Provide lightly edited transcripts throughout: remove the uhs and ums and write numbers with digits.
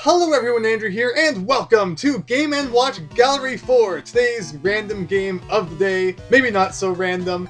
Hello everyone, Andrew here, and welcome to Game & Watch Gallery 4, today's random game of the day. Maybe not so random.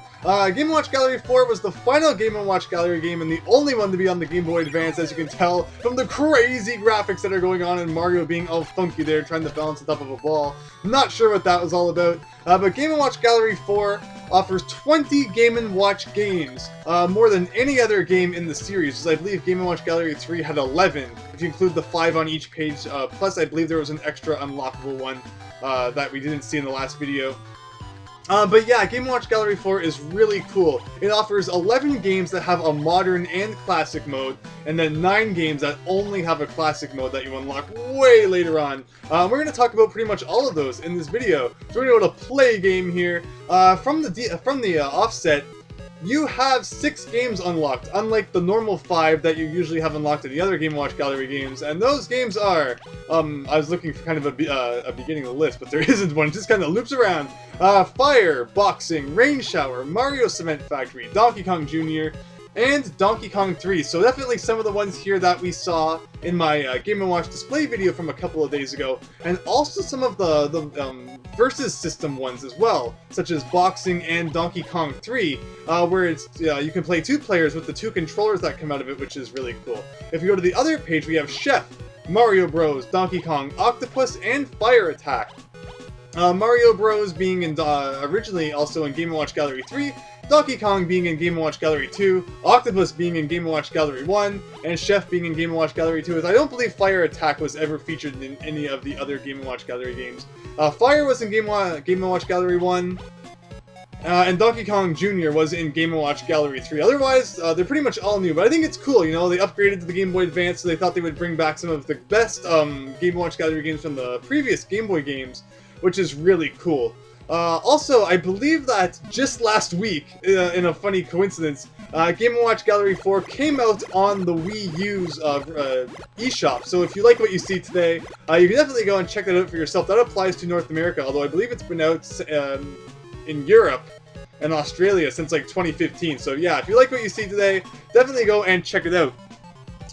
Game & Watch Gallery 4 was the final Game & Watch Gallery game and the only one to be on the Game Boy Advance, as you can tell from the crazy graphics that are going on and Mario being all funky there trying to balance on top of a ball. Not sure what that was all about, but Game & Watch Gallery 4 offers 20 Game & Watch games, more than any other game in the series, as I believe Game & Watch Gallery 3 had 11, if you include the 5 on each page, plus I believe there was an extra unlockable one that we didn't see in the last video. But yeah, Game & Watch Gallery 4 is really cool. It offers 11 games that have a modern and classic mode, and then 9 games that only have a classic mode that you unlock way later on. We're going to talk about pretty much all of those in this video. So we're going to go to play game here. From the offset, you have 6 games unlocked, unlike the normal 5 that you usually have unlocked in the other Game & Watch Gallery games, and those games are, I was looking for kind of a beginning of the list, but there isn't one, it just kind of loops around. Fire, Boxing, Rain Shower, Mario Cement Factory, Donkey Kong Jr., and Donkey Kong 3. So definitely some of the ones here that we saw in my Game & Watch display video from a couple of days ago, and also some of the versus system ones as well, such as Boxing and Donkey Kong 3, where it's you can play 2 players with the 2 controllers that come out of it, which is really cool. If you go to the other page, we have Chef, Mario Bros, Donkey Kong, Octopus, and Fire Attack. Mario Bros being in originally also in Game & Watch Gallery 3, Donkey Kong being in Game & Watch Gallery 2, Octopus being in Game & Watch Gallery 1, and Chef being in Game & Watch Gallery 2, as I don't believe Fire Attack was ever featured in any of the other Game & Watch Gallery games. Fire was in Game & Watch Gallery 1, and Donkey Kong Jr. was in Game & Watch Gallery 3. Otherwise, they're pretty much all new, but I think it's cool, you know, they upgraded to the Game Boy Advance, so they thought they would bring back some of the best Game & Watch Gallery games from the previous Game Boy games, which is really cool. Also, I believe that just last week, in a funny coincidence, Game & Watch Gallery 4 came out on the Wii U's eShop. So if you like what you see today, you can definitely go and check that out for yourself. That applies to North America, although I believe it's been out in Europe and Australia since like 2015. So yeah, if you like what you see today, definitely go and check it out.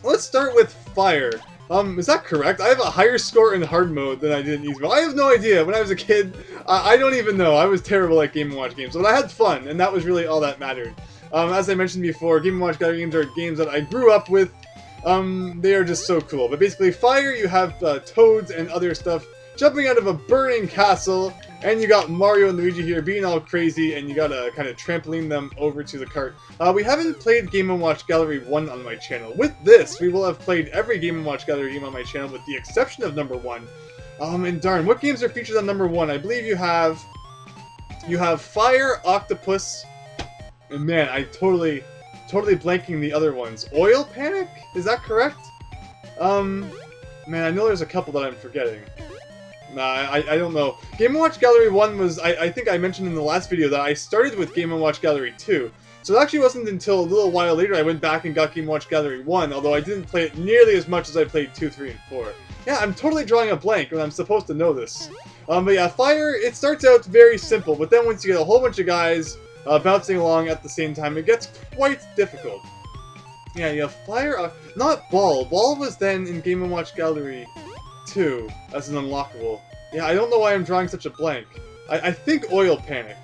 Let's start with Fire. Is that correct? I have a higher score in hard mode than I did in easy mode. I have no idea. When I was a kid, I don't even know. I was terrible at Game & Watch games, but I had fun, and that was really all that mattered. As I mentioned before, Game & Watch Gallery games are games that I grew up with. They are just so cool. But basically, Fire, you have toads and other stuff jumping out of a burning castle, and you got Mario and Luigi here being all crazy, and you gotta kind of trampoline them over to the cart. We haven't played Game & Watch Gallery 1 on my channel. With this, we will have played every Game & Watch Gallery game on my channel, with the exception of number 1. And darn, what games are featured on number 1? I believe you have Fire, Octopus, and man, I totally blanking the other ones. Oil Panic? Is that correct? Man, I know there's a couple that I'm forgetting. Nah, I don't know. Game & Watch Gallery 1 was, I think I mentioned in the last video that I started with Game & Watch Gallery 2. So it actually wasn't until a little while later I went back and got Game & Watch Gallery 1, although I didn't play it nearly as much as I played 2, 3, and 4. Yeah, I'm totally drawing a blank when I'm supposed to know this. But yeah, Fire, it starts out very simple, but then once you get a whole bunch of guys bouncing along at the same time, it gets quite difficult. Yeah, you have Fire, not Ball. Ball was then in Game & Watch Gallery 2 as an unlockable. Yeah, I don't know why I'm drawing such a blank. I think Oil Panic,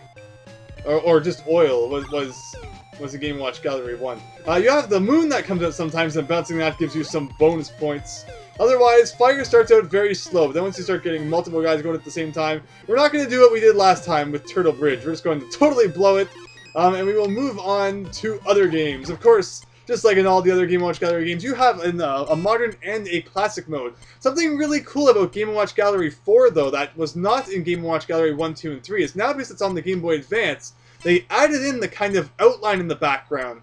or just Oil was a Game & Watch Gallery 1. You have the moon that comes out sometimes, and bouncing that gives you some bonus points. Otherwise, Fire starts out very slow. Then once you start getting multiple guys going at the same time, we're not going to do what we did last time with Turtle Bridge. We're just going to totally blow it, and we will move on to other games. Of course, just like in all the other Game & Watch Gallery games, you have a modern and a classic mode. Something really cool about Game & Watch Gallery 4, though, that was not in Game & Watch Gallery 1, 2, and 3, is now because it's on the Game Boy Advance, they added in the kind of outline in the background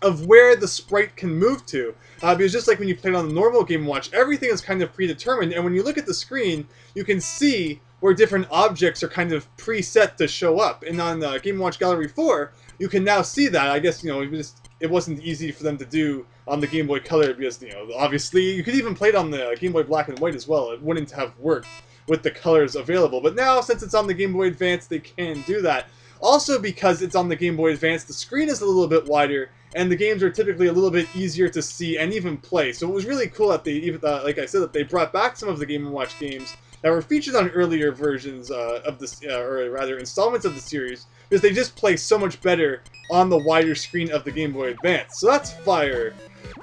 of where the sprite can move to. Because just like when you played on the normal Game & Watch, everything is kind of predetermined, and when you look at the screen, you can see where different objects are kind of preset to show up. And on Game & Watch Gallery 4, you can now see that. I guess, you know, it wasn't easy for them to do on the Game Boy Color because, you know, obviously you could even play it on the Game Boy Black and White as well. It wouldn't have worked with the colors available. But now, since it's on the Game Boy Advance, they can do that. Also, because it's on the Game Boy Advance, the screen is a little bit wider, and the games are typically a little bit easier to see and even play. So it was really cool that they even, like I said, that they brought back some of the Game & Watch games that were featured on earlier versions of this, or rather installments of the series, because they just play so much better on the wider screen of the Game Boy Advance. So that's fire.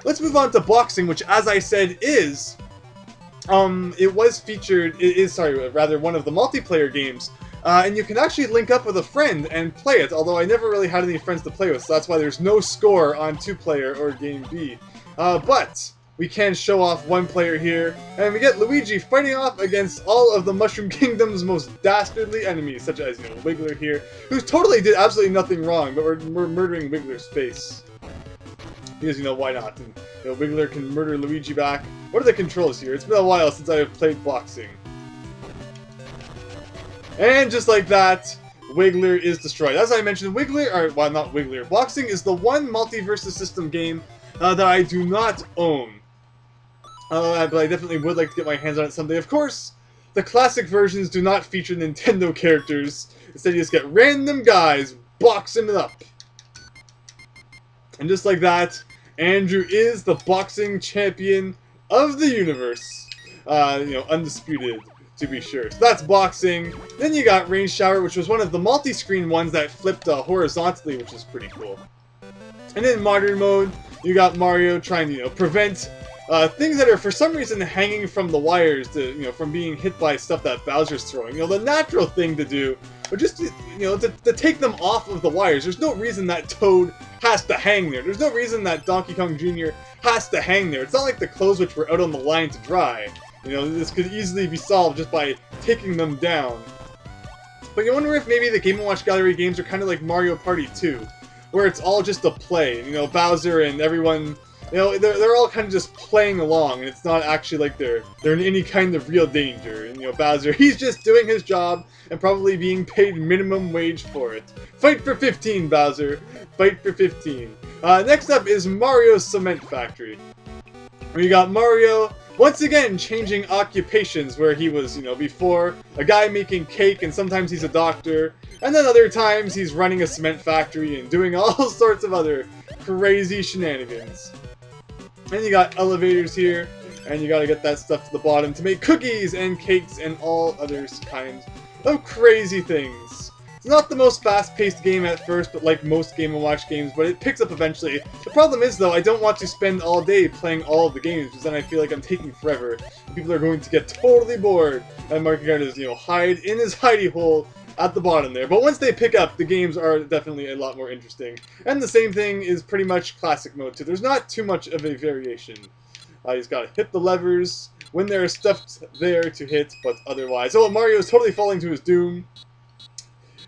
Let's move on to boxing, which, as I said, is it was featured. It is, sorry, rather one of the multiplayer games. And you can actually link up with a friend and play it, although I never really had any friends to play with, so that's why there's no score on 2-player or Game B. But we can show off one player here, and we get Luigi fighting off against all of the Mushroom Kingdom's most dastardly enemies, such as, Wiggler here, who totally did absolutely nothing wrong, but we're murdering Wiggler's face. Because, why not? And, Wiggler can murder Luigi back. What are the controls here? It's been a while since I have played boxing. And just like that, Wiggler is destroyed. As I mentioned, boxing is the one multi-versus system game that I do not own. But I definitely would like to get my hands on it someday. Of course, the classic versions do not feature Nintendo characters. Instead, you just get random guys boxing it up. And just like that, Andrew is the boxing champion of the universe. Undisputed, to be sure. So that's boxing. Then you got Rain Shower, which was one of the multi-screen ones that flipped horizontally, which is pretty cool. And in modern mode, you got Mario trying to, prevent things that are for some reason hanging from the wires to, from being hit by stuff that Bowser's throwing. The natural thing to do, or just to take them off of the wires. There's no reason that Toad has to hang there. There's no reason that Donkey Kong Jr. has to hang there. It's not like the clothes which were out on the line to dry. This could easily be solved just by taking them down. But you wonder if maybe the Game & Watch Gallery games are kind of like Mario Party 2, where it's all just a play. Bowser and everyone, they're all kind of just playing along, and it's not actually like they're in any kind of real danger. And Bowser, he's just doing his job and probably being paid minimum wage for it. Fight for 15, Bowser. Fight for 15. Next up is Mario's Cement Factory, where you got Mario once again changing occupations, where he was, before a guy making cake, and sometimes he's a doctor, and then other times he's running a cement factory and doing all sorts of other crazy shenanigans. And you got elevators here, and you gotta get that stuff to the bottom to make cookies and cakes and all other kinds of crazy things. It's not the most fast-paced game at first, but like most Game & Watch games, but it picks up eventually. The problem is, though, I don't want to spend all day playing all of the games, because then I feel like I'm taking forever. People are going to get totally bored, and Marky Guard is, hide in his hidey hole at the bottom there. But once they pick up, the games are definitely a lot more interesting. And the same thing is pretty much classic mode, too. There's not too much of a variation. You just gotta hit the levers when there is stuff there to hit, but otherwise... Oh, Mario is totally falling to his doom.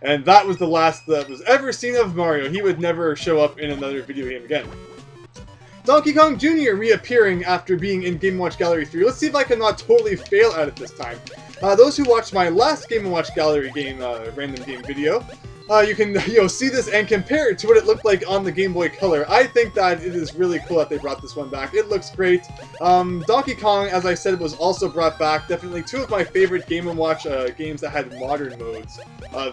And that was the last that was ever seen of Mario. He would never show up in another video game again. Donkey Kong Jr. reappearing after being in Game & Watch Gallery 3. Let's see if I can not totally fail at it this time. Those who watched my last Game & Watch Gallery game, random game video, you can see this and compare it to what it looked like on the Game Boy Color. I think that it is really cool that they brought this one back. It looks great. Donkey Kong, as I said, was also brought back. Definitely two of my favorite Game & Watch games that had modern modes.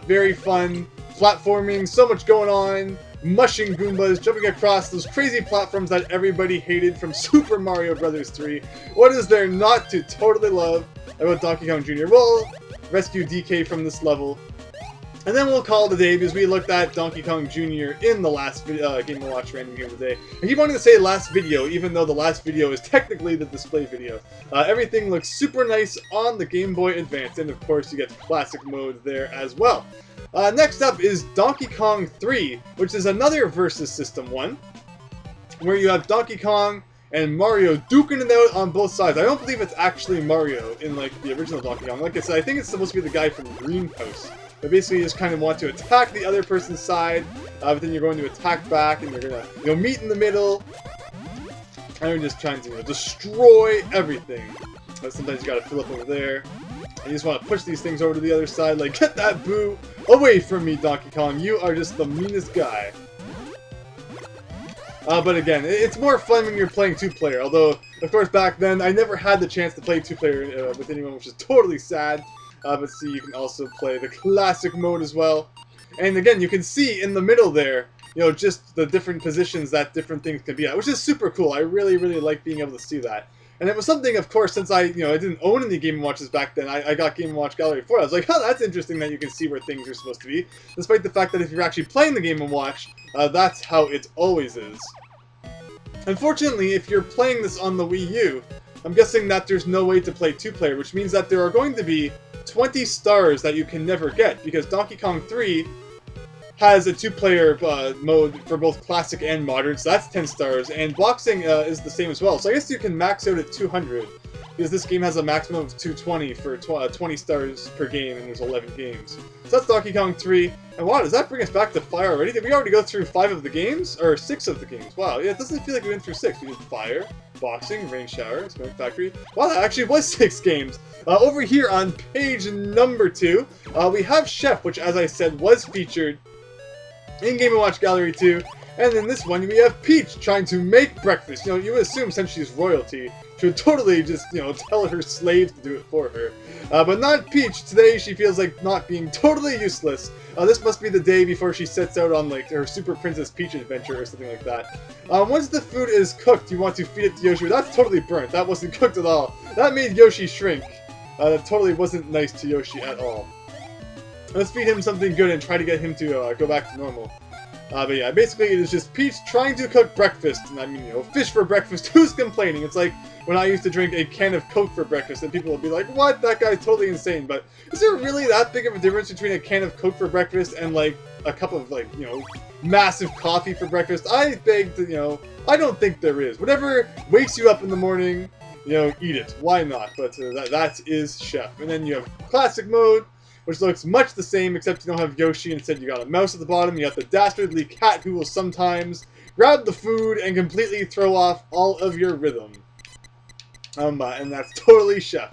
Very fun, platforming, so much going on, mushing Goombas, jumping across those crazy platforms that everybody hated from Super Mario Bros. 3. What is there not to totally love about Donkey Kong Jr.? We'll rescue DK from this level. And then we'll call it a day, because we looked at Donkey Kong Jr. in the last Game & Watch Random Game of the Day. I keep wanting to say last video, even though the last video is technically the display video. Everything looks super nice on the Game Boy Advance, and of course you get classic mode there as well. Next up is Donkey Kong 3, which is another versus system one, where you have Donkey Kong and Mario duking it out on both sides. I don't believe it's actually Mario in like the original Donkey Kong. Like I said, I think it's supposed to be the guy from Greenhouse. But basically, you just kind of want to attack the other person's side, but then you're going to attack back, and you're gonna, meet in the middle, and you're just trying to, destroy everything. But sometimes you gotta fill up over there, and you just want to push these things over to the other side, like, get that boo away from me, Donkey Kong. You are just the meanest guy. But again, it's more fun when you're playing two-player. Although, of course, back then I never had the chance to play two-player with anyone, which is totally sad. But see, you can also play the classic mode as well. And again, you can see in the middle there just the different positions that different things can be at, which is super cool. I really, really like being able to see that. And it was something, of course, since I didn't own any Game & Watches back then, I got Game & Watch Gallery 4. I was like, oh, that's interesting that you can see where things are supposed to be. Despite the fact that if you're actually playing the Game & Watch, that's how it always is. Unfortunately, if you're playing this on the Wii U, I'm guessing that there's no way to play 2-player, which means that there are going to be 20 stars that you can never get, because Donkey Kong 3 has a 2-player mode for both classic and modern, so that's 10 stars, and boxing is the same as well. So I guess you can max out at 200, because this game has a maximum of 220 for 20 stars per game, and there's 11 games. So that's Donkey Kong 3, and wow, does that bring us back to fire already? Did we already go through 5 of the games? Or 6 of the games? Wow, yeah, it doesn't feel like we went through 6. We did fire, boxing, rain shower, smoke factory. Wow, that actually was 6 games. Over here on page number 2, we have Chef, which, as I said, was featured in Game & Watch Gallery 2, and in this one we have Peach trying to make breakfast. You would assume since she's royalty, she would totally just, tell her slaves to do it for her. But not Peach. Today she feels like not being totally useless. This must be the day before she sets out on like her Super Princess Peach adventure or something like that. Once the food is cooked, you want to feed it to Yoshi. That's totally burnt. That wasn't cooked at all. That made Yoshi shrink. That totally wasn't nice to Yoshi at all. Let's feed him something good and try to get him to go back to normal. But yeah, basically it is just Peach trying to cook breakfast. And I mean, fish for breakfast, who's complaining? It's like when I used to drink a can of Coke for breakfast and people would be like, what? That guy's totally insane. But is there really that big of a difference between a can of Coke for breakfast and like a cup of like, massive coffee for breakfast? I beg to, I don't think there is. Whatever wakes you up in the morning, eat it. Why not? But that is Chef. And then you have classic mode, which looks much the same, except you don't have Yoshi. Instead, you got a mouse at the bottom. You got the dastardly cat who will sometimes grab the food and completely throw off all of your rhythm. And that's totally Chef.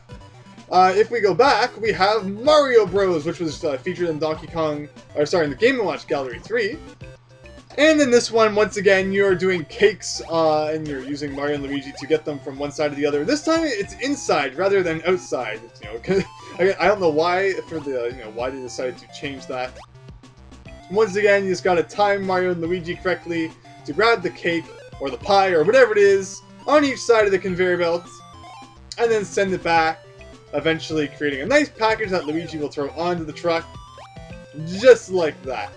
If we go back, we have Mario Bros, which was featured in in the Game & Watch Gallery 3. And in this one, once again, you're doing cakes, and you're using Mario and Luigi to get them from one side to the other. This time, it's inside rather than outside. I don't know why why they decided to change that. Once again, you just gotta time Mario and Luigi correctly to grab the cake or the pie or whatever it is on each side of the conveyor belt, and then send it back, eventually creating a nice package that Luigi will throw onto the truck, just like that.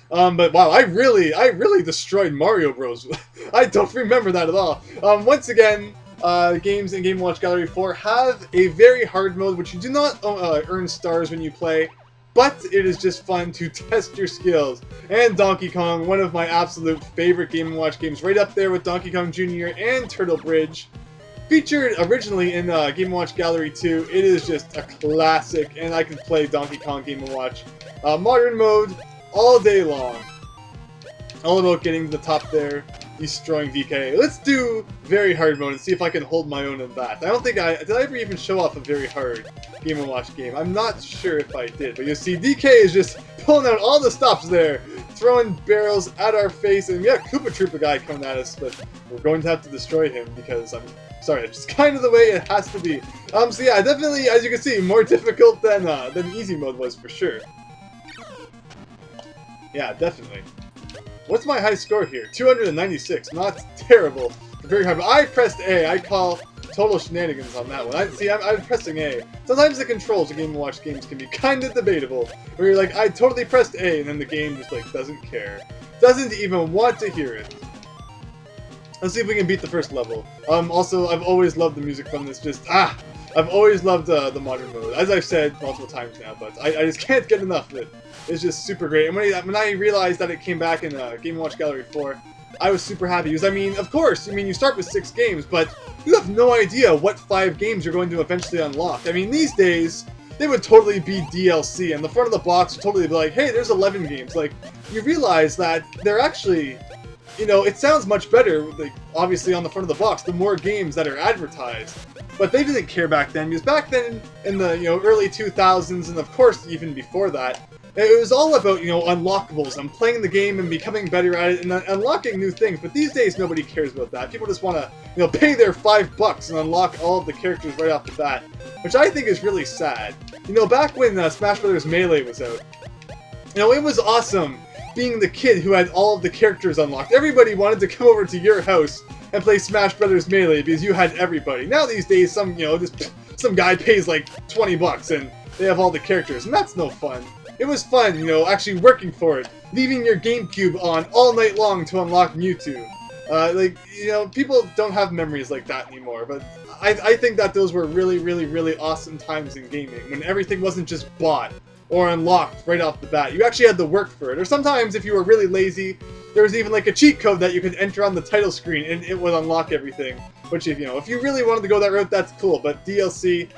But wow, I really destroyed Mario Bros. I don't remember that at all. Once again, games in Game & Watch Gallery 4 have a very hard mode, which you do not earn stars when you play, but it is just fun to test your skills. And Donkey Kong, one of my absolute favorite Game & Watch games, right up there with Donkey Kong Jr. and Turtle Bridge. Featured originally in Game & Watch Gallery 2, it is just a classic, and I can play Donkey Kong Game & Watch modern mode all day long. All about getting to the top there, destroying DK. Let's do very hard mode and see if I can hold my own in that. I don't think did I ever even show off a very hard Game & Watch game? I'm not sure if I did, but you see DK is just pulling out all the stops there, throwing barrels at our face, and we got Koopa Troopa guy coming at us, but we're going to have to destroy him because sorry, it's just kind of the way it has to be. So yeah, definitely, as you can see, more difficult than easy mode was for sure. Yeah, definitely. What's my high score here? 296. Not terrible. Very hard. But I pressed A. I call total shenanigans on that one. I'm pressing A. Sometimes the controls of Game & Watch games can be kind of debatable. Where you're like, I totally pressed A, and then the game just like doesn't care. Doesn't even want to hear it. Let's see if we can beat the first level. Also, I've always loved the music from this. I've always loved the modern mode, as I've said multiple times now, but I just can't get enough of it. It's just super great. And when I realized that it came back in Game & Watch Gallery 4, I was super happy. Because, I mean, of course, you start with 6 games, but you have no idea what 5 games you're going to eventually unlock. I mean, these days, they would totally be DLC, and the front of the box would totally be like, hey, there's 11 games. Like, you realize that they're actually, it sounds much better, like, obviously on the front of the box, the more games that are advertised. But they didn't care back then, because back then, in the early 2000s, and of course even before that, it was all about, unlockables and playing the game and becoming better at it and unlocking new things. But these days, nobody cares about that. People just want to, pay their $5 and unlock all of the characters right off the bat, which I think is really sad. Back when Smash Bros. Melee was out, it was awesome being the kid who had all of the characters unlocked. Everybody wanted to come over to your house and play Smash Brothers Melee because you had everybody. Now these days, just some guy pays like 20 bucks and they have all the characters, and that's no fun. It was fun, actually working for it, leaving your GameCube on all night long to unlock Mewtwo. People don't have memories like that anymore, but I think that those were really, really, really awesome times in gaming, when everything wasn't just bought or unlocked right off the bat. You actually had to work for it, or sometimes if you were really lazy, there was even like a cheat code that you could enter on the title screen and it would unlock everything, which if you really wanted to go that route, that's cool, but DLC,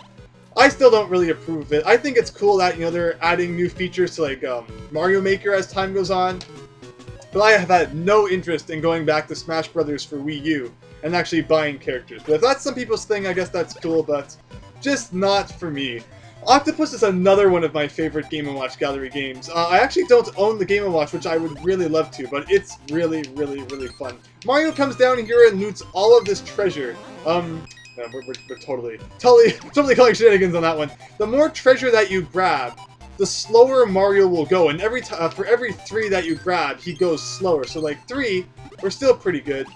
I still don't really approve of it. I think it's cool that, they're adding new features to like Mario Maker as time goes on, but I have had no interest in going back to Smash Brothers for Wii U and actually buying characters. But if that's some people's thing, I guess that's cool, but just not for me. Octopus is another one of my favorite Game & Watch Gallery games. I actually don't own the Game & Watch, which I would really love to, but it's really, really, really fun. Mario comes down here and loots all of this treasure. No, we're totally calling shenanigans on that one. The more treasure that you grab, the slower Mario will go, and for every 3 that you grab, he goes slower. So like 3, we're still pretty good.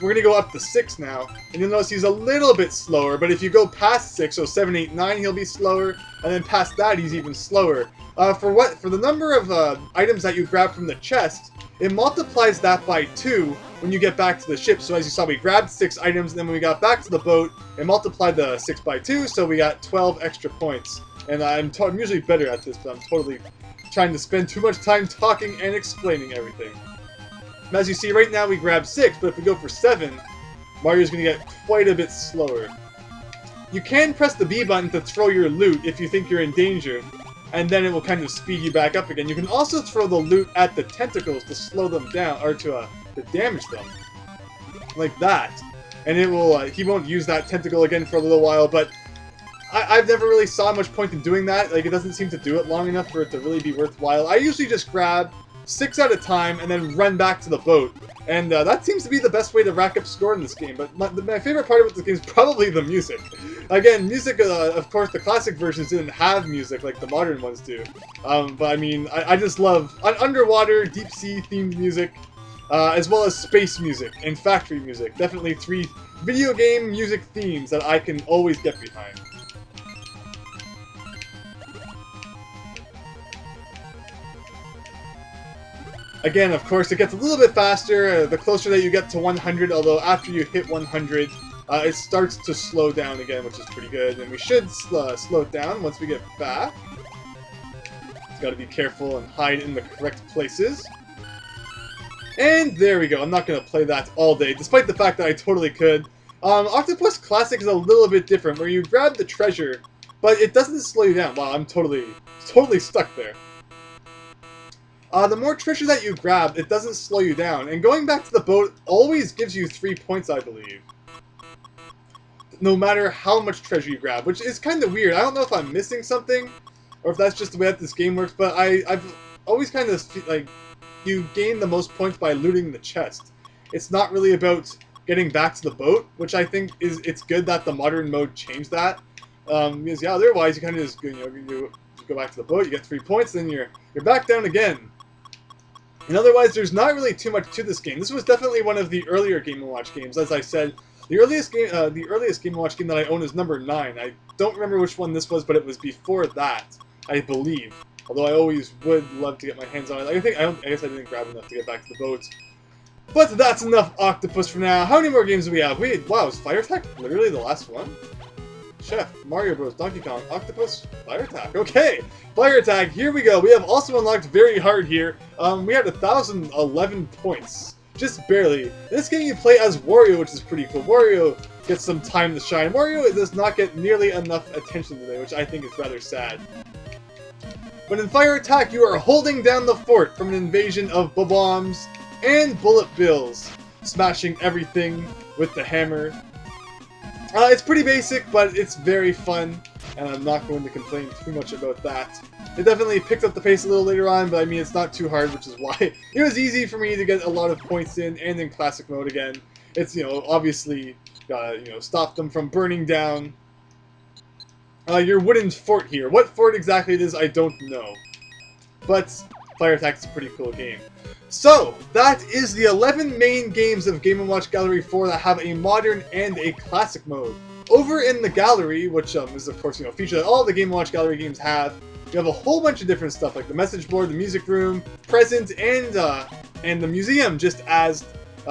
We're gonna go up to 6 now, and you'll notice he's a little bit slower, but if you go past 6, so 7, 8, 9, he'll be slower, and then past that, he's even slower. For the number of items that you grab from the chest, it multiplies that by 2 when you get back to the ship. So as you saw, we grabbed 6 items, and then when we got back to the boat, it multiplied the 6 by 2, so we got 12 extra points. And I'm usually better at this, but I'm totally trying to spend too much time talking and explaining everything. And as you see, right now we grab 6, but if we go for 7, Mario's going to get quite a bit slower. You can press the B button to throw your loot if you think you're in danger, and then it will kind of speed you back up again. You can also throw the loot at the tentacles to slow them down, or to damage them. Like that. And it will, he won't use that tentacle again for a little while, but I've never really saw much point in doing that. Like, it doesn't seem to do it long enough for it to really be worthwhile. I usually just grab 6 at a time and then run back to the boat. And that seems to be the best way to rack up score in this game. But my favorite part about this game is probably the music. Again, music, of course, the classic versions didn't have music like the modern ones do. But I mean, I just love underwater, deep sea themed music, as well as space music and factory music. Definitely 3 video game music themes that I can always get behind. Again, of course, it gets a little bit faster the closer that you get to 100, although after you hit 100, it starts to slow down again, which is pretty good. And we should slow it down once we get back. Just gotta be careful and hide in the correct places. And there we go. I'm not gonna play that all day, despite the fact that I totally could. Octopus Classic is a little bit different, where you grab the treasure, but it doesn't slow you down. Wow, I'm totally stuck there. The more treasure that you grab, it doesn't slow you down. And going back to the boat always gives you 3 points, I believe. No matter how much treasure you grab, which is kind of weird. I don't know if I'm missing something, or if that's just the way that this game works, but I've always kind of, like, you gain the most points by looting the chest. It's not really about getting back to the boat, which I think it's good that the modern mode changed that. Because, yeah, otherwise you kind of just, you go back to the boat, you get 3 points, then you're back down again. And otherwise, there's not really too much to this game. This was definitely one of the earlier Game & Watch games. As I said, the earliest Game & Watch game that I own is number 9. I don't remember which one this was, but it was before that, I believe. Although I always would love to get my hands on it. I guess I didn't grab enough to get back to the boat. But that's enough Octopus for now. How many more games do we have? Wow, is Fire Attack literally the last one? Chef, Mario Bros, Donkey Kong, Octopus, Fire Attack. Okay, Fire Attack, here we go. We have also unlocked very hard here. We had 1,011 points. Just barely. In this game you play as Wario, which is pretty cool. Wario gets some time to shine. Wario does not get nearly enough attention today, which I think is rather sad. But in Fire Attack, you are holding down the fort from an invasion of bombs and bullet bills, smashing everything with the hammer. It's pretty basic, but it's very fun, and I'm not going to complain too much about that. It definitely picked up the pace a little later on, but I mean, it's not too hard, which is why it was easy for me to get a lot of points in, and in classic mode again. It's, obviously, gotta, stop them from burning down your wooden fort here. What fort exactly it is, I don't know. But Fire Attack is a pretty cool game. So, that is the 11 main games of Game & Watch Gallery 4 that have a modern and a classic mode. Over in the gallery, which is of course, a feature that all the Game & Watch Gallery games have, you have a whole bunch of different stuff like the message board, the music room, present, and the museum, just as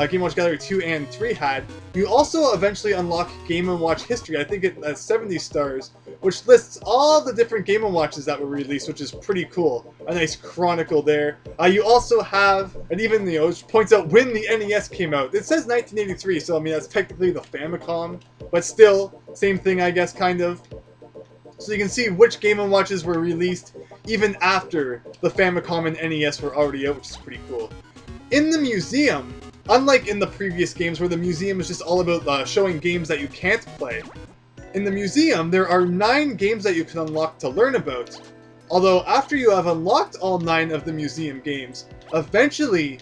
Game & Watch Gallery 2 and 3 had. You also eventually unlock Game & Watch History. I think it has 70 stars, which lists all the different Game & Watches that were released, which is pretty cool. A nice chronicle there. You also have, and even, it points out when the NES came out. It says 1983, so I mean, that's technically the Famicom, but still, same thing, I guess, kind of. So you can see which Game & Watches were released even after the Famicom and NES were already out, which is pretty cool. In the museum, unlike in the previous games where the museum is just all about showing games that you can't play, in the museum there are 9 games that you can unlock to learn about. Although after you have unlocked all 9 of the museum games, eventually,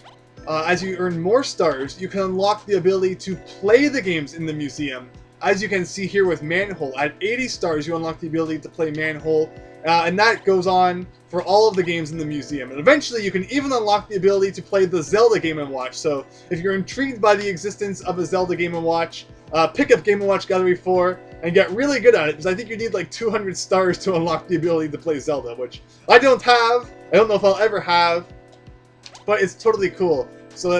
as you earn more stars, you can unlock the ability to play the games in the museum. As you can see here with Manhole, at 80 stars you unlock the ability to play Manhole, and that goes on for all of the games in the museum. And eventually you can even unlock the ability to play the Zelda Game & Watch. So if you're intrigued by the existence of a Zelda Game & Watch, pick up Game & Watch Gallery 4 and get really good at it, because I think you need like 200 stars to unlock the ability to play Zelda, which I don't have. I don't know if I'll ever have, but it's totally cool. So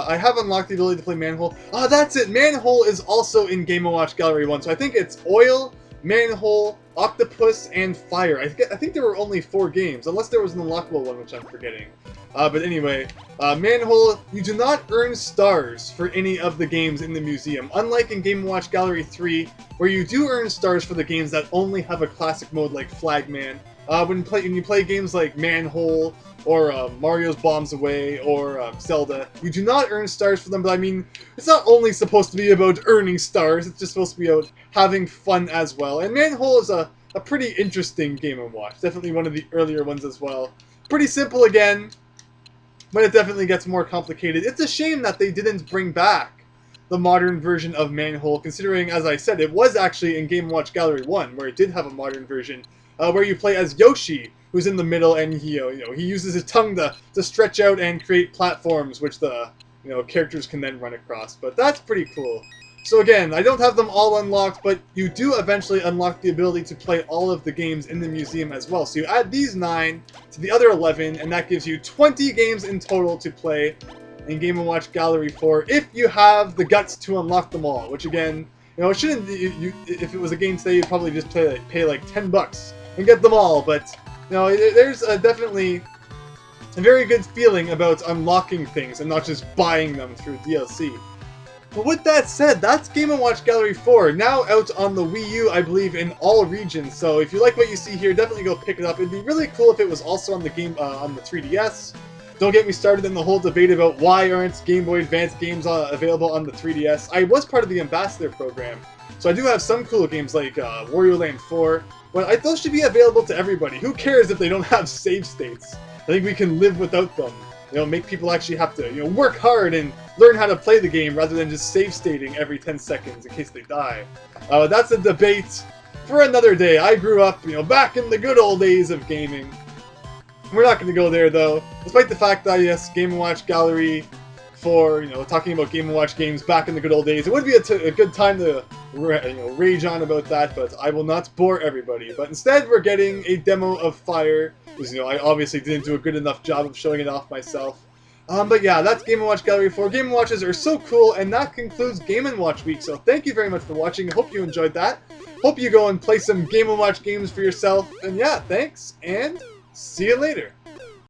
I have unlocked the ability to play Manhole. That's it! Manhole is also in Game & Watch Gallery 1. So I think it's Oil, Manhole, Octopus, and Fire. I think there were only 4 games, unless there was an unlockable one, which I'm forgetting. But anyway, Manhole, you do not earn stars for any of the games in the museum, unlike in Game & Watch Gallery 3, where you do earn stars for the games that only have a classic mode like Flagman. When you play games like Manhole, or Mario's Bombs Away, or Zelda, you do not earn stars for them, but I mean, it's not only supposed to be about earning stars, it's just supposed to be about having fun as well. And Manhole is a pretty interesting Game & Watch, definitely one of the earlier ones as well. Pretty simple again, but it definitely gets more complicated. It's a shame that they didn't bring back the modern version of Manhole, considering, as I said, it was actually in Game & Watch Gallery 1, where it did have a modern version, where you play as Yoshi, who's in the middle, and he uses his tongue to stretch out and create platforms, which the characters can then run across. But that's pretty cool. So again, I don't have them all unlocked, but you do eventually unlock the ability to play all of the games in the museum as well. So you add these 9 to the other 11, and that gives you 20 games in total to play in Game & Watch Gallery 4, if you have the guts to unlock them all. Which again, it shouldn't. If it was a game today, you'd probably just pay like $10 and get them all. But there's definitely a very good feeling about unlocking things and not just buying them through DLC. But with that said, that's Game & Watch Gallery 4, now out on the Wii U, I believe, in all regions. So if you like what you see here, definitely go pick it up. It'd be really cool if it was also on the 3DS. Don't get me started in the whole debate about why aren't Game Boy Advance games available on the 3DS. I was part of the Ambassador program, so I do have some cool games like Wario Land 4, but those should be available to everybody. Who cares if they don't have save states? I think we can live without them. Make people actually have to, work hard and learn how to play the game rather than just save stating every 10 seconds in case they die. That's a debate for another day. I grew up, back in the good old days of gaming. We're not going to go there, though, despite the fact that, yes, Game & Watch Gallery 4, talking about Game & Watch games back in the good old days. It would be a good time to, rage on about that, but I will not bore everybody. But instead, we're getting a demo of Fire, because, I obviously didn't do a good enough job of showing it off myself. But yeah, that's Game & Watch Gallery 4. Game & Watches are so cool, and that concludes Game & Watch Week. So thank you very much for watching. I hope you enjoyed that. Hope you go and play some Game & Watch games for yourself. And yeah, thanks, and see you later.